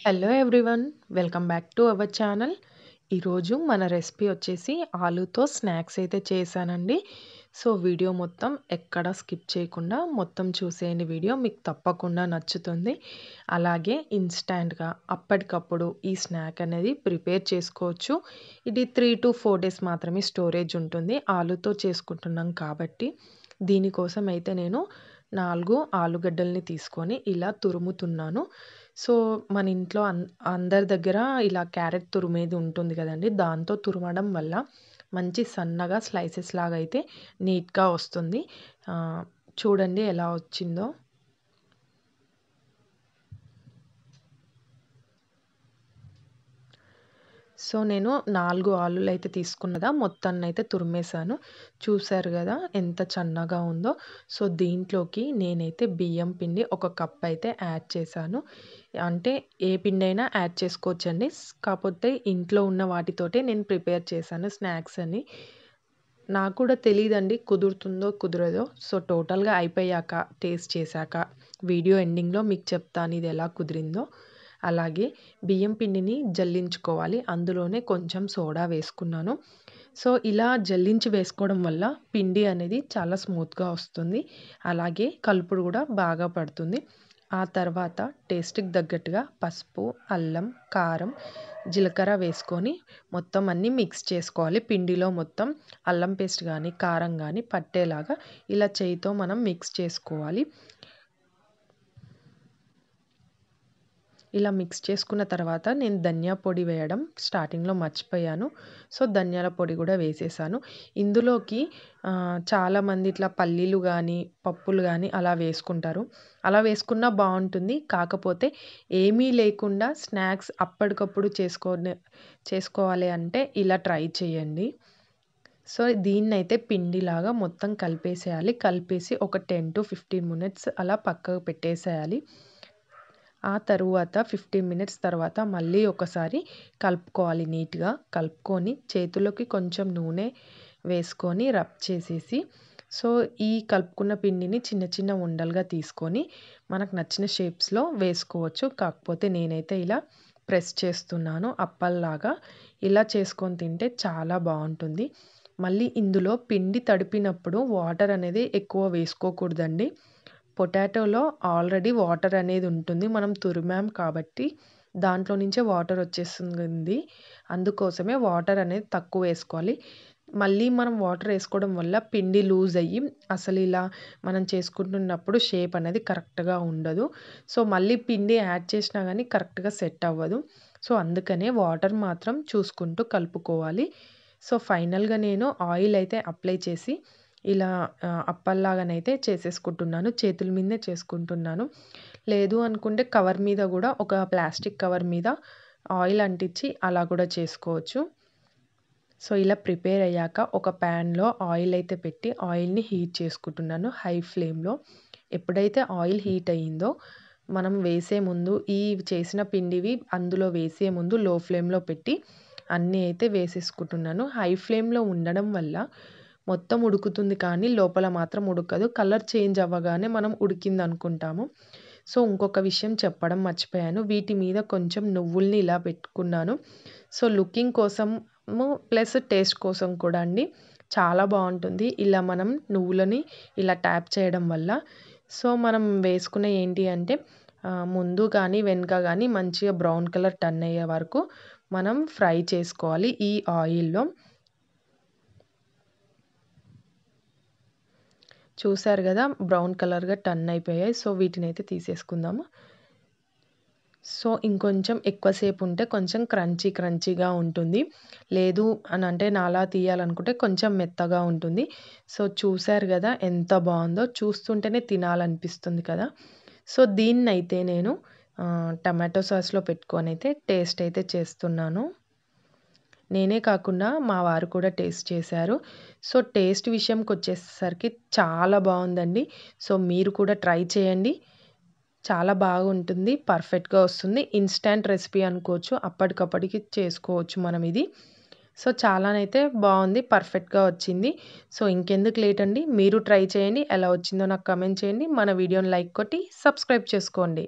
Hello everyone, welcome back to our channel. ఈరోజు మన recipe వచ్చేసి ఆలూతో స్నాక్స్ అయితే చేశానండి. సో వీడియో మొత్తం ఎక్కడ స్కిప్ చేయకుండా మొత్తం చూసేయండి. వీడియో మీకు తప్పకుండా నచ్చుతుంది. అలాగే ఇన్స్టాంట్గా అప్పటికప్పుడు ఈ స్నాక్ అనేది ప్రిపేర్ చేసుకోవచ్చు. ఇది 3 to 4 డేస్ మాత్రమే స్టోరేజ్ ఉంటుంది. ఆలూతో చేసుకుంటున్నాం కాబట్టి దీనికోసం అయితే నేను 4 ఆలుగడ్డల్ని తీసుకొని ఇలా తురుముతున్నాను. సో మన ఇంట్లో అందరి దగ్గర ఇలా క్యారెట్ తురిమేది ఉంటుంది కదండీ! దాంతో తురమడం వల్ల మంచి సన్నగా స్లైసెస్ లాగా అయితే నీట్‌గా వస్తుంది. చూడండి ఎలా వచ్చిందో. సో నేను 4 ఆలులైతే తీసుకున్నదా మొత్తాన్నయితే తురిమేశాను. చూసారు గదా! ఎంత సన్నగా ఉందో. సో దీంట్లోకి నేనైతే బియ్యం పిండి ఒక కప్ అయితే యాడ్ చేశాను. అంటే ఏ పిండైనా యాడ్ చేసుకోవచ్చండి. కాపోతే ఇంట్లో ఉన్న వాటితోటే నేను ప్రిపేర్ చేశాను స్నాక్స్ అని. నాకు కూడా తెలీదండి కుదురుతుందో కుదరదో. సో టోటల్‌గా అయిపోయాక టేస్ట్ చేశాక వీడియో ఎండింగ్‌లో మీకు చెప్తాను ఇది ఎలా కుదిరిందో. అలాగే బియ్యం పిండిని జల్లించుకోవాలి. అందులోనే కొంచెం సోడా వేసుకున్నాను. సో ఇలా జల్లించి వేసుకోవడం వల్ల పిండి అనేది చాలా స్మూత్‌గా వస్తుంది. అలాగే కలుపుడు కూడా బాగా పడుతుంది. ఆ తర్వాత టేస్ట్‌కి తగ్గట్టుగా పసుపు, అల్లం, కారం, జీలకర్ర వేసుకొని మొత్తం అన్నీ మిక్స్ చేసుకోవాలి. పిండిలో మొత్తం అల్లం పేస్ట్ గానీ, కారం గానీ పట్టేలాగా ఇలా చేయితో మనం మిక్స్ చేసుకోవాలి. ఇలా మిక్స్ చేసుకున్న తర్వాత నేను ధనియా పొడి వేయడం స్టార్టింగ్‌లో మర్చిపోయాను. సో ధనియాల పొడి కూడా వేసేసాను. ఇందులోకి చాలామంది ఇట్లా పల్లీలు గానీ, పప్పులు గానీ అలా వేసుకుంటారు. అలా వేసుకున్నా బావుంటుంది. కాకపోతే ఏమీ లేకుండా స్నాక్స్ అప్పటికప్పుడు చేసుకోవాలి అంటే ఇలా ట్రై చేయండి. సో దీన్నైతే పిండిలాగా మొత్తం కలిపేసేయాలి. కలిపేసి ఒక 10-15 మినిట్స్ అలా పక్కకు పెట్టేసేయాలి. ఆ తరువాత 15 మినిట్స్ తర్వాత మళ్ళీ ఒకసారి కలుపుకోవాలి నీట్‌గా. కలుపుకొని చేతులోకి కొంచెం నూనె వేసుకొని రబ్ చేసేసి, సో ఈ కలుపుకున్న పిండిని చిన్న చిన్న ఉండలుగా తీసుకొని మనకు నచ్చిన షేప్స్‌లో వేసుకోవచ్చు. కాకపోతే నేనైతే ఇలా ప్రెస్ చేస్తున్నాను అప్పల్లాగా. ఇలా చేసుకొని తింటే చాలా బావుంటుంది. మళ్ళీ ఇందులో పిండి తడిపినప్పుడు వాటర్ అనేది ఎక్కువ వేసుకోకూడదండి. పొటాటోలో ఆల్రెడీ వాటర్ అనేది ఉంటుంది. మనం తురిమాం కాబట్టి దాంట్లో నుంచే వాటర్ వచ్చేస్తుంది. అందుకోసమే వాటర్ అనేది తక్కువ వేసుకోవాలి. మళ్ళీ మనం వాటర్ వేసుకోవడం వల్ల పిండి లూజ్ అయ్యి అసలు ఇలా మనం చేసుకుంటున్నప్పుడు షేప్ అనేది కరెక్ట్‌గా ఉండదు. సో మళ్ళీ పిండి యాడ్ చేసినా గానీ కరెక్ట్‌గా సెట్ అవ్వదు. సో అందుకనే వాటర్ మాత్రం చూసుకుంటూ కలుపుకోవాలి. సో ఫైనల్‌గా నేను ఆయిల్ అయితే అప్లై చేసి ఇలా అప్పల్లాగానైతే చేసేసుకుంటున్నాను. చేతుల మీదనే చేసుకుంటున్నాను. లేదు అనుకుంటే కవర్ మీద గూడా ఒక ప్లాస్టిక్ కవర్ మీద ఆయిల్ అంటించి అలా కూడా చేసుకోవచ్చు. సో ఇలా ప్రిపేర్ అయ్యాక ఒక ప్యాన్‌లో ఆయిల్ అయితే పెట్టి ఆయిల్‌ని హీట్ చేసుకుంటున్నాను హై ఫ్లేమ్‌లో. ఎప్పుడైతే ఆయిల్ హీట్ అయ్యిందో మనం వేసే ముందు ఈ చేసిన పిండివి అందులో వేసే ముందు లో ఫ్లేమ్‌లో పెట్టి అన్నీ అయితే వేసేసుకుంటున్నాను. హై ఫ్లేమ్‌లో ఉండడం వల్ల మొత్తం ఉడుకుతుంది కానీ లోపల మాత్రం ఉడకదు. కలర్ చేంజ్ అవ్వగానే మనం ఉడికిందనుకుంటాము. సో ఇంకొక విషయం చెప్పడం మర్చిపోయాను. వీటి మీద కొంచెం నువ్వుల్ని ఇలా పెట్టుకున్నాను. సో లుకింగ్ కోసము ప్లస్ టేస్ట్ కోసం కూడా అండి. చాలా బావుంటుంది. ఇలా మనం నువ్వులని ఇలా ట్యాప్ చేయడం వల్ల. సో మనం వేసుకునే ఏంటి అంటే ముందు గానీ, వెనక గానీ మంచిగా బ్రౌన్ కలర్ టర్న్ అయ్యే వరకు మనం ఫ్రై చేసుకోవాలి ఈ ఆయిల్‌లో. చూసారు గదా! బ్రౌన్ కలర్‌గా టర్న్ అయిపోయాయి. సో వీటినైతే తీసేసుకుందాము. సో ఇంకొంచెం ఎక్కువ సేపు ఉంటే కొంచెం క్రంచీగా ఉంటుంది. లేదు అనంటే నాలా తీయాలనుకుంటే కొంచెం మెత్తగా ఉంటుంది. సో చూసారు గదా! ఎంత బావుందో. చూస్తుంటేనే తినాలనిపిస్తుంది కదా! సో దీన్నైతే నేను టమాటో సాస్‌లో పెట్టుకొనైతే టేస్ట్ అయితే చేస్తున్నాను. నేనే కాకుండా మా వారు కూడా టేస్ట్ చేశారు. సో టేస్ట్ విషయంకొచ్చేసరికి చాలా బావుందండి. సో మీరు కూడా ట్రై చేయండి. చాలా బాగుంటుంది. పర్ఫెక్ట్‌గా వస్తుంది. ఇన్‌స్టాంట్ రెసిపీ అనుకోవచ్చు. అప్పటికప్పటికి చేసుకోవచ్చు మనం ఇది. సో చాలానైతే బావుంది. పర్ఫెక్ట్‌గా వచ్చింది. సో ఇంకెందుకు లేట్ అండి. మీరు ట్రై చేయండి. ఎలా వచ్చిందో నాకు కామెంట్ చేయండి. మన వీడియోని లైక్ కొట్టి సబ్స్క్రైబ్ చేసుకోండి.